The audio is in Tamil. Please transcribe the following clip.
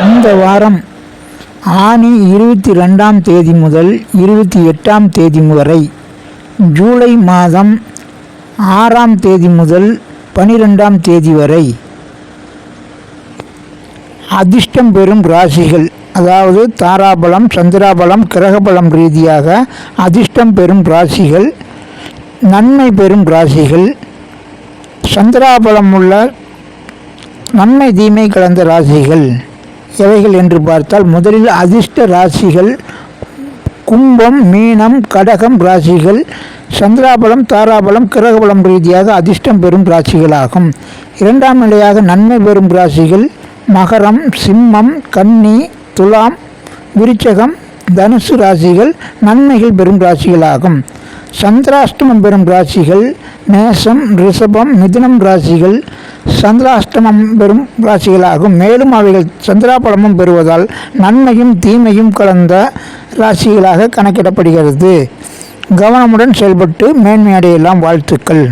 இந்த வாரம் ஆனி 22ஆம் தேதி முதல் 28ஆம் தேதி வரை, ஜூலை மாதம் 6ஆம் தேதி முதல் 12ஆம் தேதி வரை அதிர்ஷ்டம் பெறும் ராசிகள், அதாவது தாராபலம், சந்திராபலம், கிரகபலம் ரீதியாக அதிர்ஷ்டம் பெறும் ராசிகள், நன்மை பெறும் ராசிகள், சந்திராபலம் உள்ள நன்மை தீமை கலந்த ராசிகள் எவைகள் என்று பார்த்தால், முதலில் அதிர்ஷ்ட ராசிகள் கும்பம், மீனம், கடகம் ராசிகள் சந்திராபலம், தாராபலம், கிரகபலம் ரீதியாக அதிர்ஷ்டம் பெறும் ராசிகளாகும். இரண்டாம் நிலையாக நன்மை பெறும் ராசிகள் மகரம், சிம்மம், கன்னி, துலாம், விருச்சகம், தனுசு ராசிகள் நன்மைகள் பெறும் ராசிகளாகும். சந்திராஷ்டமம் பெறும் ராசிகள் மேசம், ரிஷபம், மிதுனம் ராசிகள் சந்திராஷ்டமம் பெறும் ராசிகளாகும். மேலும் அவைகள் சந்திராபலமும் பெறுவதால் நன்மையும் தீமையும் கலந்த ராசிகளாக கணக்கிடப்படுகிறது. கவனமுடன் செயல்பட்டு மேன்மையடையலாம். வாழ்த்துக்கள்.